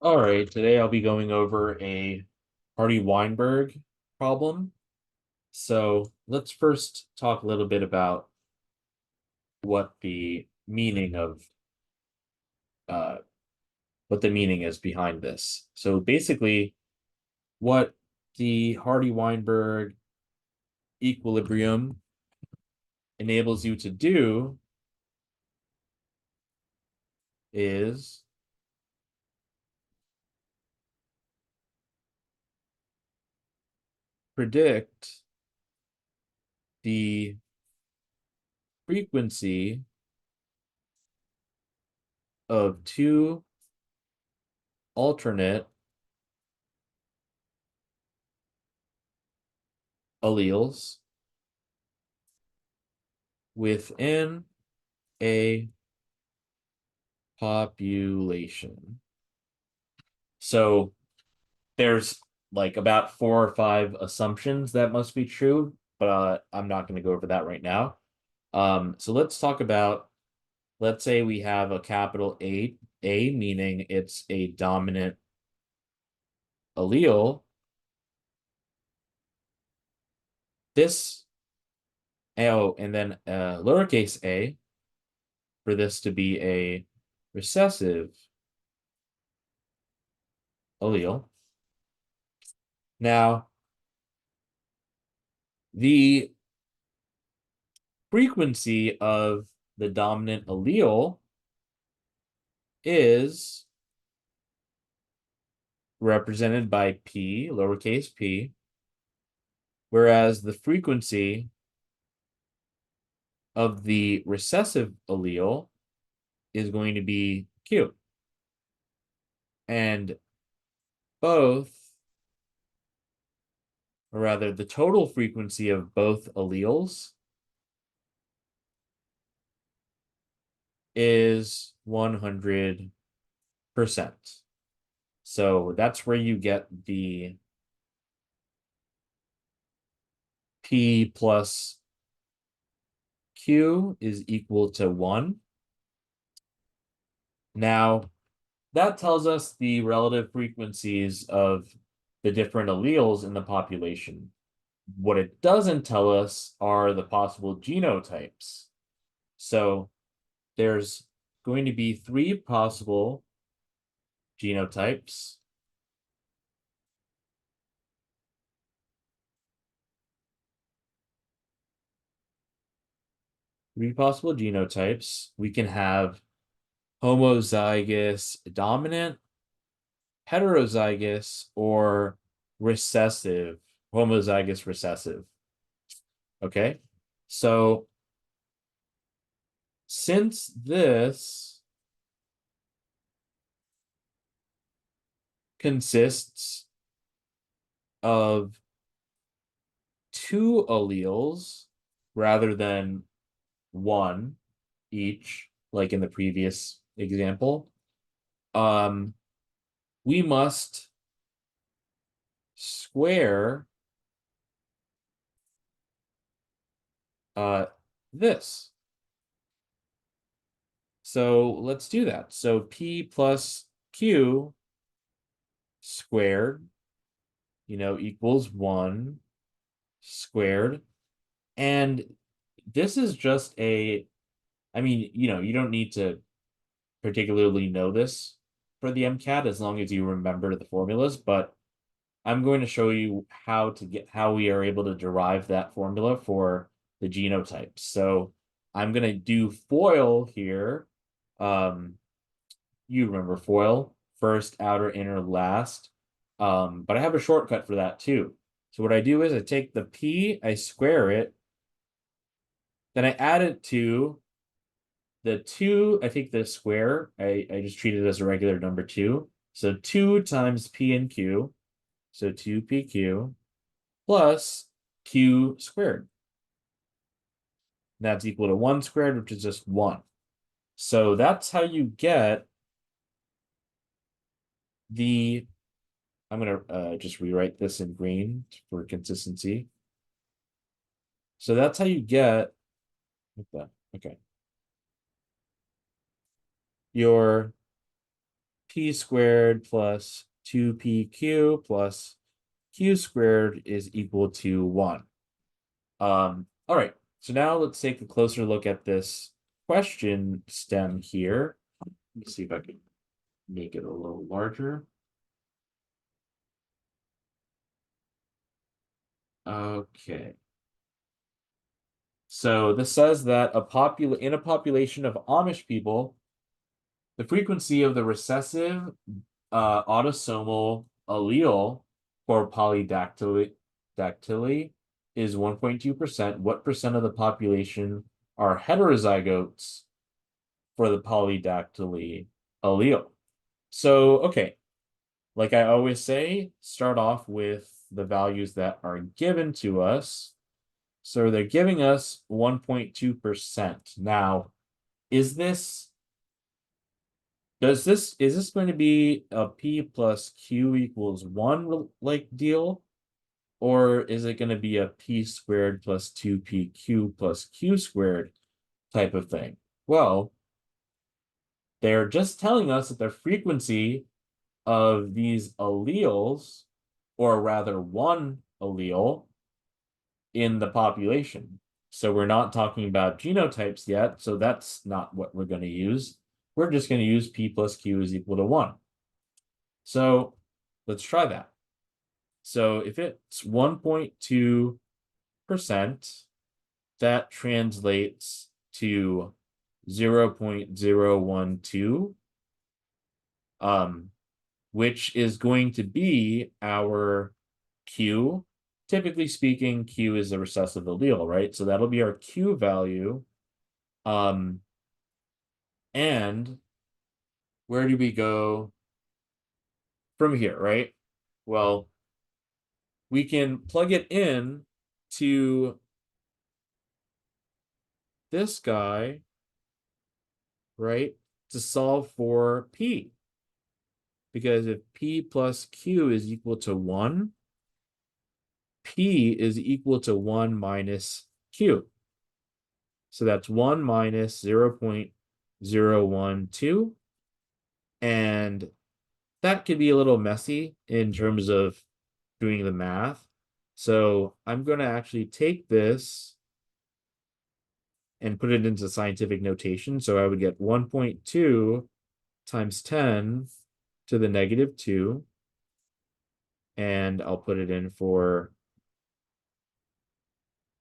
All right, today I'll be going over a Hardy Weinberg problem. So let's first talk a little bit about what the meaning of uh, what the meaning is behind this. So basically, what the Hardy Weinberg equilibrium enables you to do is predict the frequency of two alternate alleles within a population. So there's like about 4 or 5 assumptions that must be true, but I'm not going to go over that right now. So let's talk about, let's say we have a capital A, meaning it's a dominant allele. This, oh, and then lowercase a for this to be a recessive allele. Now, the frequency of the dominant allele is represented by p, lowercase p, whereas the frequency of the recessive allele is going to be q. And both, or rather the total frequency of both alleles is 100%. So that's where you get the p plus q is equal to 1. Now, that tells us the relative frequencies of the different alleles in the population. What it doesn't tell us are the possible genotypes. So there's going to be 3 possible genotypes. We can have homozygous dominant, heterozygous, or recessive, homozygous recessive. Okay, so since this consists of 2 alleles rather than 1 each, like in the previous example, we must square this. So let's do that. So p plus q squared, equals 1 squared. And this is just I mean, you don't need to particularly know this for the MCAT as long as you remember the formulas, but I'm going to show you how we are able to derive that formula for the genotypes. So I'm going to do FOIL here. You remember FOIL, first, outer, inner, last. But I have a shortcut for that too. So what I do is I take the P, I square it, then I add it to the 2, I think the square, I just treat it as a regular number 2. So 2 times P and Q, so 2PQ, plus Q squared. That's equal to 1 squared, which is just 1. So that's how you get the, I'm going to just rewrite this in green for consistency. So that's how you get, okay, your p squared plus 2pq plus q squared is equal to 1. All right, so now let's take a closer look at this question stem here. Let me see if I can make it a little larger. Okay. So this says that in a population of Amish people, the frequency of the recessive autosomal allele for polydactyly is 1.2%. What percent of the population are heterozygotes for the polydactyly allele? So, okay, like I always say, start off with the values that are given to us. So they're giving us 1.2%. Now, is this going to be a p plus q equals 1 like deal? Or is it going to be a p squared plus 2pq plus q squared type of thing? Well, they're just telling us that the frequency of these alleles, or rather one allele, in the population. So we're not talking about genotypes yet, so that's not what we're going to use. We're just going to use p plus q is equal to 1. So let's try that. So if it's 1.2%, that translates to 0.012, which is going to be our q. Typically speaking, q is a recessive allele, right? So that'll be our q value. And where do we go from here, right? Well, we can plug it in to this guy, right, to solve for p. Because if p plus q is equal to 1, p is equal to 1 minus q. So that's 1 minus 0.012. And that could be a little messy in terms of doing the math. So I'm going to actually take this and put it into scientific notation. So I would get 1.2 times 10 to the negative 2. And I'll put it in for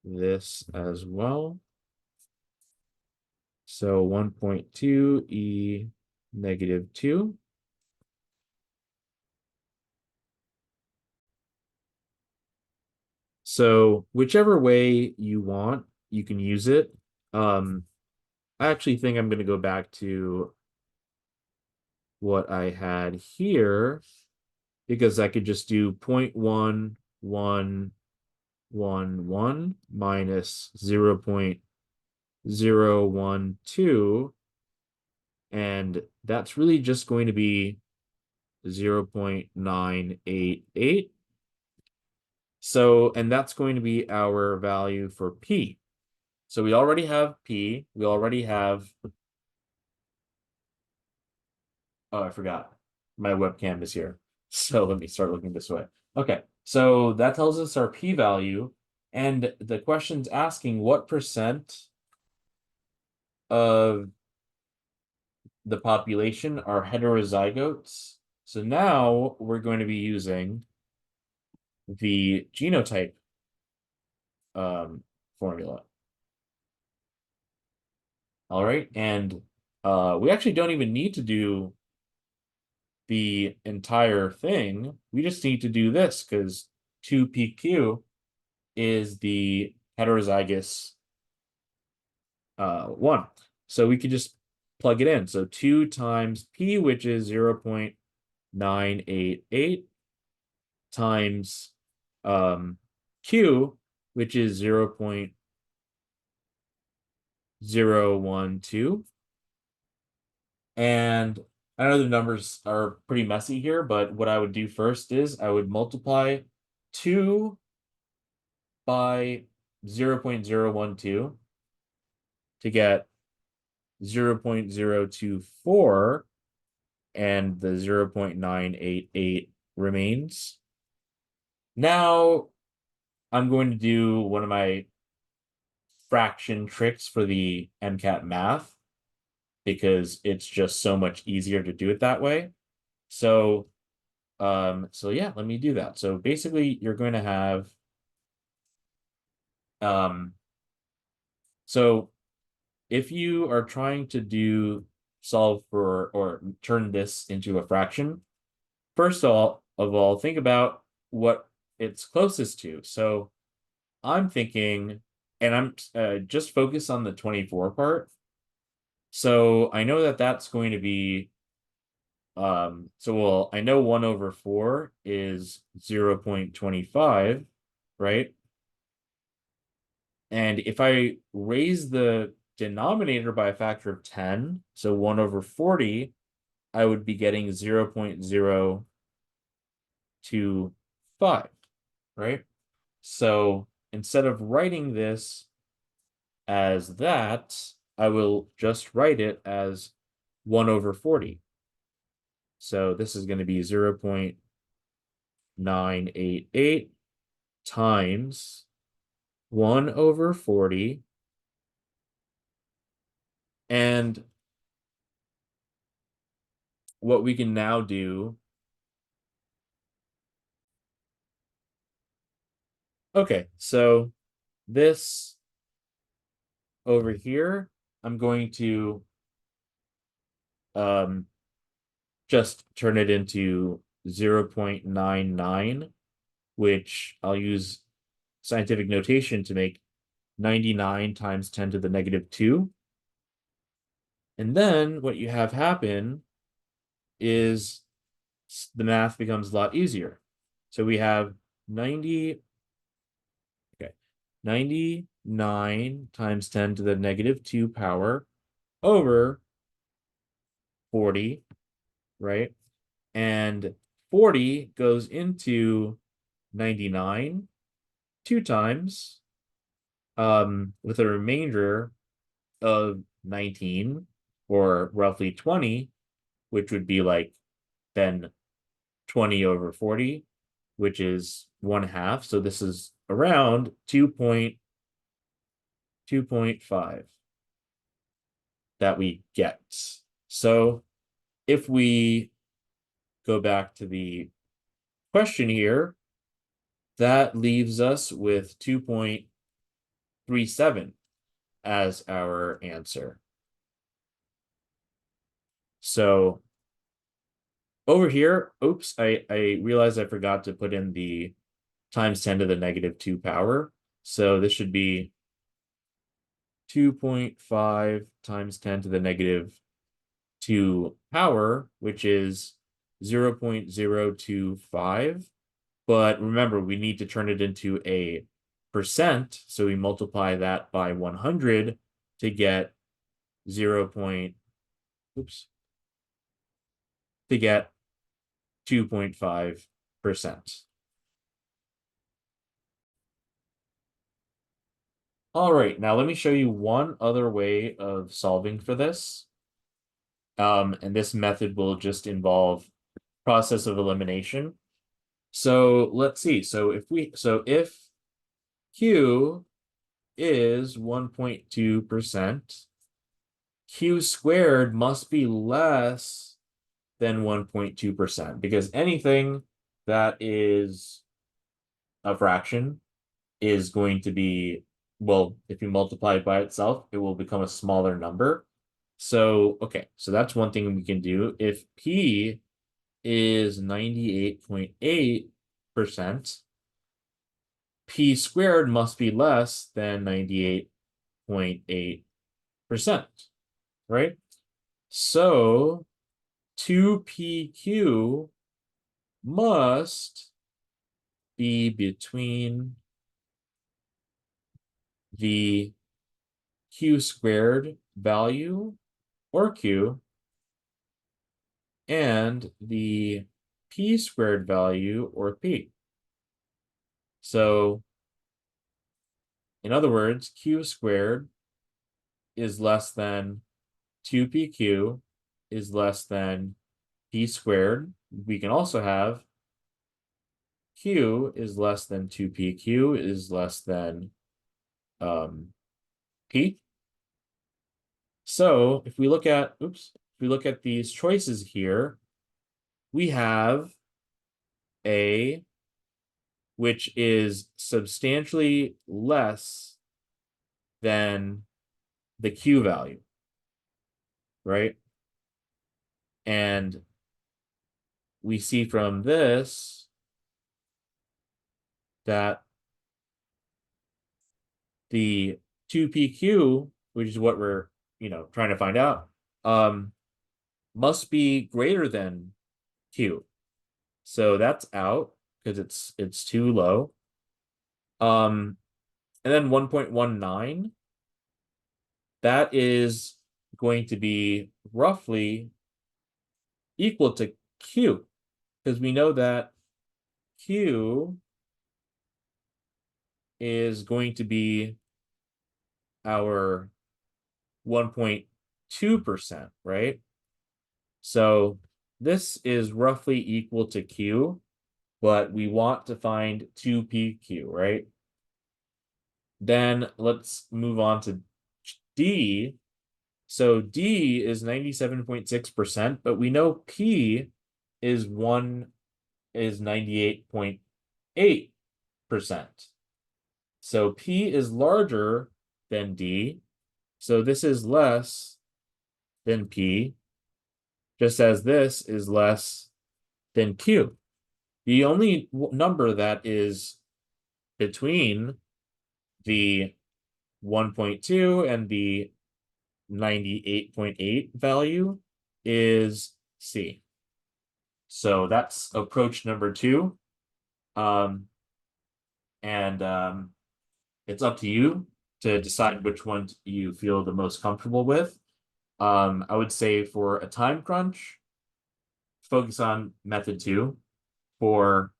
this as well. So 1.2 e negative 2. So whichever way you want, you can use it. I actually think I'm going to go back to what I had here, because I could just do 0.1111 minus 0.012, and that's really just going to be 0.988. So, and that's going to be our value for p. So we already have p. We already have... Oh, I forgot. My webcam is here. So let me start looking this way. Okay, so that tells us our p-value. And the question's asking what percent of the population are heterozygotes. So now we're going to be using the genotype formula. All right, and we actually don't even need to do the entire thing. We just need to do this because 2pq is the heterozygous one. So we could just plug it in. So 2 times p, which is 0.988, times q, which is 0.012. And I know the numbers are pretty messy here, but what I would do first is I would multiply 2 by 0.012 to get 0.024. and the 0.988 remains. Now I'm going to do one of my fraction tricks for the MCAT math because it's just so much easier to do it that way. So yeah, let me do that. So basically you're going to have so if you are trying to solve for or turn this into a fraction, first of all, think about what it's closest to. So I'm thinking, and I'm just focus on the 24 part. So I know that that's going to be, well, I know 1 over 4 is 0.25, right? And if I raise the denominator by a factor of 10, so 1 over 40, I would be getting 0.025, right? So instead of writing this as that, I will just write it as 1 over 40. So this is going to be 0.988 times 1 over 40. And what we can now do, okay, so this over here, I'm going to just turn it into 0.99, which I'll use scientific notation to make 99 times 10 to the negative 2. And then what you have happen is the math becomes a lot easier. So we have 99 times 10 to the negative 2 power over 40, right? And 40 goes into 99 2 times, with a remainder of 19, or roughly 20, which would be like then 20 over 40, which is 1/2. So this is around 2.5 that we get. So if we go back to the question here, that leaves us with 2.37 as our answer. So over here, oops, I realized I forgot to put in the times 10 to the negative 2 power. So this should be 2.5 times 10 to the negative 2 power, which is 0.025. But remember, we need to turn it into a percent. So we multiply that by 100 to get 2.5%. All right, now let me show you one other way of solving for this. And this method will just involve process of elimination. So let's see. So if Q is 1.2%, Q squared must be less than 1.2%, because anything that is a fraction is going to be, well, if you multiply it by itself, it will become a smaller number. So, okay, so that's one thing we can do. If P is 98.8%, P squared must be less than 98.8%, right? So 2PQ must be between the Q squared value, or Q, and the P squared value, or P. So in other words, Q squared is less than 2PQ is less than p squared. We can also have q is less than 2p. Q is less than p. So if we look at, if we look at these choices here, we have A, which is substantially less than the Q value, right? And we see from this that the 2PQ, which is what we're, trying to find out, must be greater than Q. So that's out because it's too low. And then 1.19, that is going to be roughly equal to Q, because we know that Q is going to be our 1.2%, right? So this is roughly equal to Q, but we want to find 2PQ, right? Then let's move on to D. So D is 97.6%, but we know P is 98.8%. So P is larger than D. So this is less than P, just as this is less than Q. The only number that is between the 1.2 and the 98.8 value is C. So that's approach number 2. It's up to you to decide which one you feel the most comfortable with. I would say for a time crunch, focus on method 2. For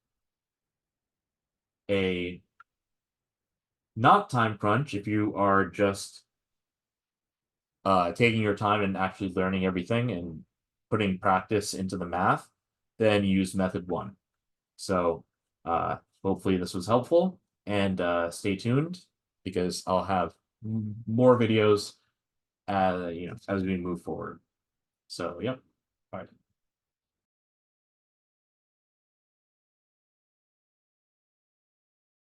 a not time crunch, if you are just taking your time and actually learning everything and putting practice into the math, then use method 1. So hopefully this was helpful, and stay tuned because I'll have more videos as we move forward. So, yep. All right.